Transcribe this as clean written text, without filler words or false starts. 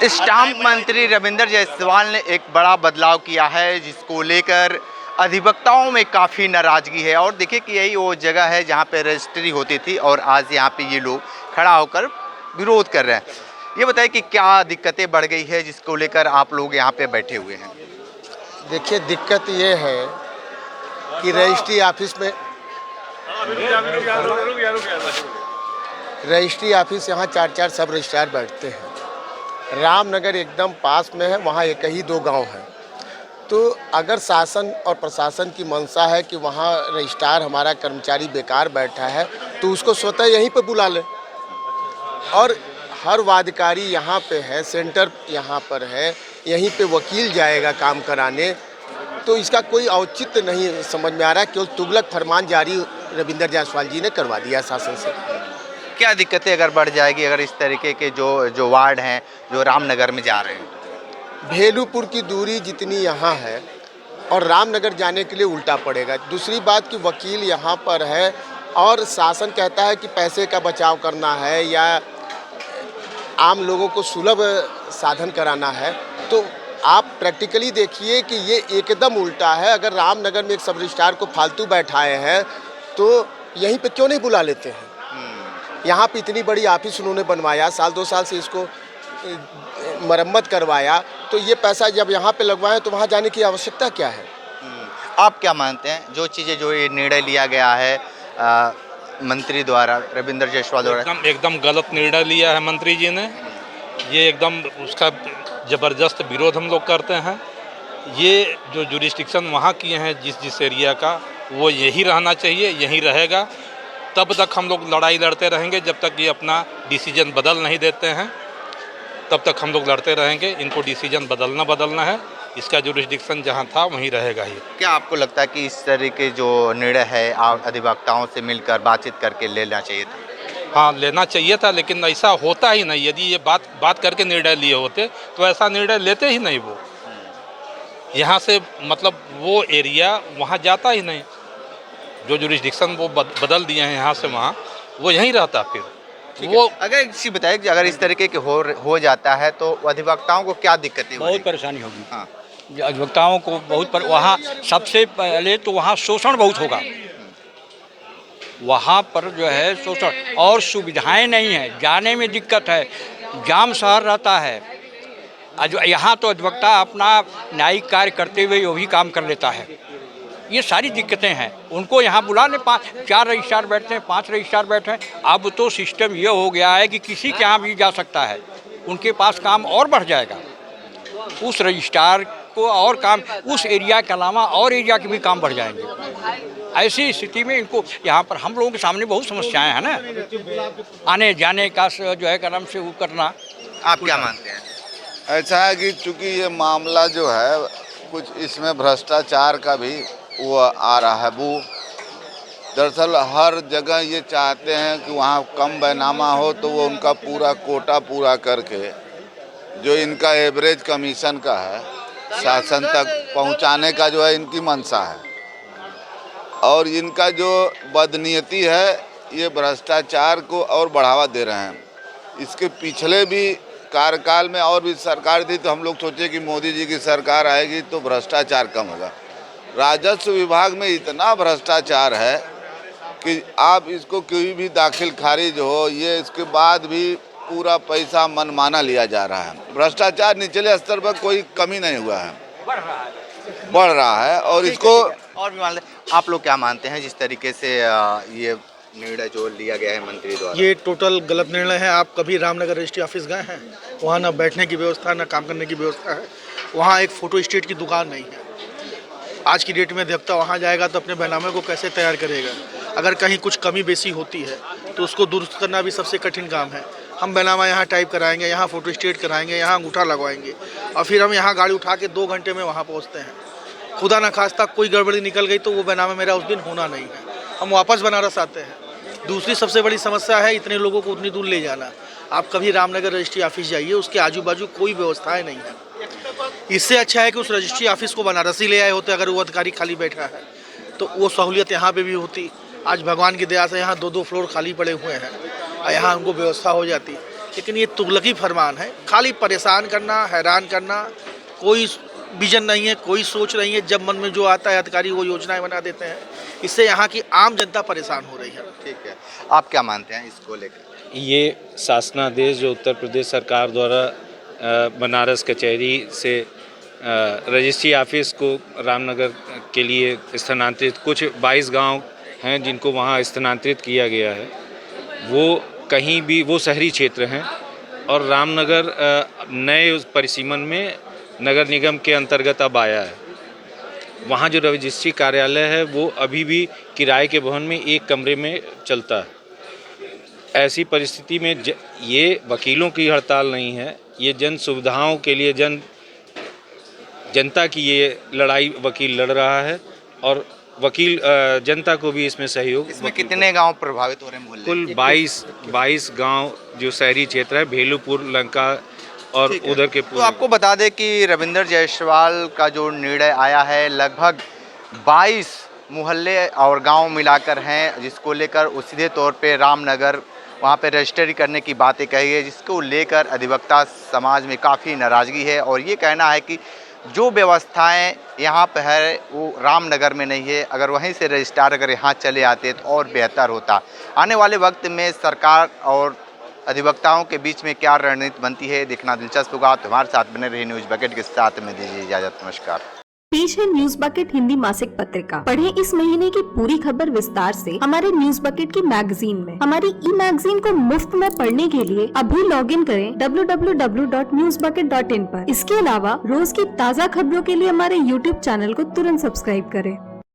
Stamp मंत्री रविंद्र जायसवाल ने एक बड़ा बदलाव किया है, जिसको लेकर अधिवक्ताओं में काफ़ी नाराज़गी है। और देखिए कि यही वो जगह है जहां पे रजिस्ट्री होती थी और आज यहां पे ये लोग खड़ा होकर विरोध कर रहे हैं। ये बताइए कि क्या दिक्कतें बढ़ गई है जिसको लेकर आप लोग यहाँ पे बैठे हुए हैं? देखिए, दिक्कत ये है कि रजिस्ट्री ऑफिस यहाँ 4-4 सब रजिस्ट्रार बैठते हैं। रामनगर एकदम पास में है, वहाँ एक ही 2 गांव है। तो अगर शासन और प्रशासन की मंशा है कि वहाँ रजिस्ट्रार हमारा कर्मचारी बेकार बैठा है, तो उसको स्वतः यहीं पे बुला ले। और हर वादकारी यहाँ पे है, सेंटर यहाँ पर है, यहीं पे वकील जाएगा काम कराने। तो इसका कोई औचित्य नहीं समझ में आ रहा है। केवल तुगलक फरमान जारी रविंद्र जायसवाल जी ने करवा दिया शासन से। क्या दिक्कतें अगर बढ़ जाएगी अगर इस तरीके के जो वार्ड हैं जो रामनगर में जा रहे हैं? भेलूपुर की दूरी जितनी यहाँ है और रामनगर जाने के लिए उल्टा पड़ेगा। दूसरी बात कि वकील यहाँ पर है और शासन कहता है कि पैसे का बचाव करना है या आम लोगों को सुलभ साधन कराना है। तो आप प्रैक्टिकली देखिए कि ये एकदम उल्टा है। अगर रामनगर में एक सब रजिस्ट्रार को फालतू बैठाए हैं तो यहीं पे क्यों नहीं बुला लेते हैं? यहाँ पे इतनी बड़ी ऑफिस उन्होंने बनवाया, साल 2 साल से इसको मरम्मत करवाया, तो ये पैसा जब यहाँ पे लगवाएं तो वहाँ जाने की आवश्यकता क्या है? आप क्या मानते हैं जो चीज़ें जो ये निर्णय लिया गया है मंत्री द्वारा, रविंद्र जायसवाल द्वारा? एकदम गलत निर्णय लिया है मंत्री जी ने। ये एकदम उसका ज़बरदस्त विरोध हम लोग करते हैं। ये जो जुरिस्डिक्शन वहाँ किए हैं जिस एरिया का, वो यही रहना चाहिए, यही रहेगा। तब तक हम लोग लड़ाई लड़ते रहेंगे जब तक ये अपना डिसीजन बदल नहीं देते हैं, तब तक हम लोग लड़ते रहेंगे। इनको डिसीजन बदलना है। इसका जुरिस्डिक्शन जहाँ था वहीं रहेगा ही। क्या आपको लगता है कि इस तरह के जो निर्णय है अधिवक्ताओं से मिलकर बातचीत करके लेना चाहिए था? हाँ, लेना चाहिए था, लेकिन ऐसा होता ही नहीं। यदि ये बात करके निर्णय लिए होते तो ऐसा निर्णय लेते ही नहीं। वो यहाँ से मतलब वो एरिया वहाँ जाता ही नहीं। जो जुरिस्डिक्शन वो बदल दिए हैं यहाँ से वहाँ, वो यहीं रहता। फिर वो अगर किसी बताए कि अगर इस तरीके के हो जाता है तो अधिवक्ताओं को क्या दिक्कतें होगी? बहुत परेशानी होगी। हाँ, अधिवक्ताओं को बहुत वहाँ सबसे पहले तो वहाँ शोषण बहुत होगा। वहाँ पर जो है शोषण और सुविधाएं नहीं है, जाने में दिक्कत है, जाम शहर रहता है। यहाँ तो अधिवक्ता अपना न्यायिक कार्य करते हुए वो भी काम कर लेता है। ये सारी दिक्कतें हैं। उनको यहाँ बुला ले, 4 रजिस्ट्रार बैठते हैं, 5 रजिस्ट्रार बैठे हैं। अब तो सिस्टम ये हो गया है कि किसी के यहाँ भी जा सकता है, उनके पास काम और बढ़ जाएगा। उस रजिस्ट्रार को और काम, उस एरिया के अलावा और एरिया के भी काम बढ़ जाएंगे। ऐसी स्थिति में इनको यहाँ पर हम लोगों के सामने बहुत समस्याएं हैं ना, आने जाने का जो है कर्म से वो करना। आप क्या मानते हैं? ऐसा है कि चूँकि ये मामला जो है कुछ इसमें भ्रष्टाचार का भी वो आ रहा है। वो दरअसल हर जगह ये चाहते हैं कि वहाँ कम बैनामा हो तो वो उनका पूरा कोटा पूरा करके जो इनका एवरेज कमीशन का है शासन तक पहुँचाने का जो है इनकी मंशा है। और इनका जो बदनीयती है, ये भ्रष्टाचार को और बढ़ावा दे रहे हैं। इसके पिछले भी कार्यकाल में और भी सरकार थी तो हम लोग सोचे कि मोदी जी की सरकार आएगी तो भ्रष्टाचार कम होगा। राजस्व विभाग में इतना भ्रष्टाचार है कि आप इसको कोई भी दाखिल खारिज हो, ये इसके बाद भी पूरा पैसा मनमाना लिया जा रहा है। भ्रष्टाचार निचले स्तर पर कोई कमी नहीं हुआ है, बढ़ रहा है। और इसको और भी मान लें, आप लोग क्या मानते हैं जिस तरीके से ये निर्णय जो लिया गया है मंत्री द्वारा? ये टोटल गलत निर्णय है। आप कभी रामनगर रजिस्ट्री ऑफिस गए हैं? वहाँ ना बैठने की व्यवस्था, ना काम करने की व्यवस्था है। वहाँ एक फ़ोटो स्टेट की दुकान नहीं है। आज की डेट में अधिवक्ता वहाँ जाएगा तो अपने बैनामे को कैसे तैयार करेगा? अगर कहीं कुछ कमी बेसी होती है तो उसको दुरुस्त करना भी सबसे कठिन काम है। हम बैनामा यहाँ टाइप कराएंगे, यहाँ फ़ोटो स्टेट कराएंगे, यहाँ अंगूठा लगवाएंगे और फिर हम यहाँ गाड़ी उठा के 2 घंटे में वहाँ पहुँचते हैं। खुदा न खास्ता कोई गड़बड़ी निकल गई तो वो बैनामा मेरा उस दिन होना नहीं है। हम वापस बनारस आते हैं। दूसरी सबसे बड़ी समस्या है इतने लोगों को उतनी दूर ले जाना। आप कभी रामनगर रजिस्ट्री ऑफिस जाइए, उसके आजू बाजू कोई व्यवस्थाएं नहीं है। इससे अच्छा है कि उस रजिस्ट्री ऑफिस को बनारस ही ले आए होते। अगर वो अधिकारी खाली बैठा है तो वो सहूलियत यहाँ पे भी होती। आज भगवान की दया से यहाँ 2-2 फ्लोर खाली पड़े हुए हैं और यहाँ उनको व्यवस्था हो जाती। लेकिन ये तुगलकी फरमान है, खाली परेशान करना, हैरान करना, कोई विजन नहीं है, कोई सोच नहीं है। जब मन में जो आता है अधिकारी वो योजनाएं बना देते हैं, इससे यहाँ की आम जनता परेशान हो रही है। ठीक है, आप क्या मानते हैं इसको लेकर? ये शासनादेश जो उत्तर प्रदेश सरकार द्वारा बनारस कचहरी से रजिस्ट्री ऑफिस को रामनगर के लिए स्थानांतरित, कुछ 22 गांव हैं जिनको वहां स्थानांतरित किया गया है, वो कहीं भी वो शहरी क्षेत्र हैं और रामनगर नए उस परिसीमन में नगर निगम के अंतर्गत अब आया है। वहाँ जो रजिस्ट्री कार्यालय है वो अभी भी किराए के भवन में एक कमरे में चलता है। ऐसी परिस्थिति में ये वकीलों की हड़ताल नहीं है, ये जन सुविधाओं के लिए जनता की ये लड़ाई वकील लड़ रहा है और वकील जनता को भी इसमें सहयोग। इसमें कितने गांव प्रभावित हो रहे हैं मोहल्ले? कुल 22 गांव जो शहरी क्षेत्र है, भेलूपुर, लंका और उधर के। तो आपको बता दें कि रविंदर जायसवाल का जो निर्णय आया है, लगभग 22 मोहल्ले और गांव मिलाकर हैं, जिसको लेकर वो सीधे तौर पे रामनगर वहाँ पे रजिस्ट्री करने की बातें कही है, जिसको लेकर अधिवक्ता समाज में काफ़ी नाराज़गी है और ये कहना है कि जो व्यवस्थाएं यहाँ पे है वो रामनगर में नहीं है। अगर वहीं से रजिस्ट्रार अगर यहाँ चले आते तो और बेहतर होता। आने वाले वक्त में सरकार और अधिवक्ताओं के बीच में क्या रणनीति बनती है, देखना दिलचस्प होगा। तो हमारे साथ बने रहिए न्यूज़ बकेट के साथ में, दीजिए इजाज़त, नमस्कार। पेश है न्यूज बकेट हिंदी मासिक पत्रिका। पढ़ें इस महीने की पूरी खबर विस्तार से हमारे न्यूज बकेट की मैगजीन में। हमारी ई मैगजीन को मुफ्त में पढ़ने के लिए अभी लॉगिन करें www.newsbucket.in पर। इसके अलावा रोज की ताज़ा खबरों के लिए हमारे YouTube चैनल को तुरंत सब्सक्राइब करें।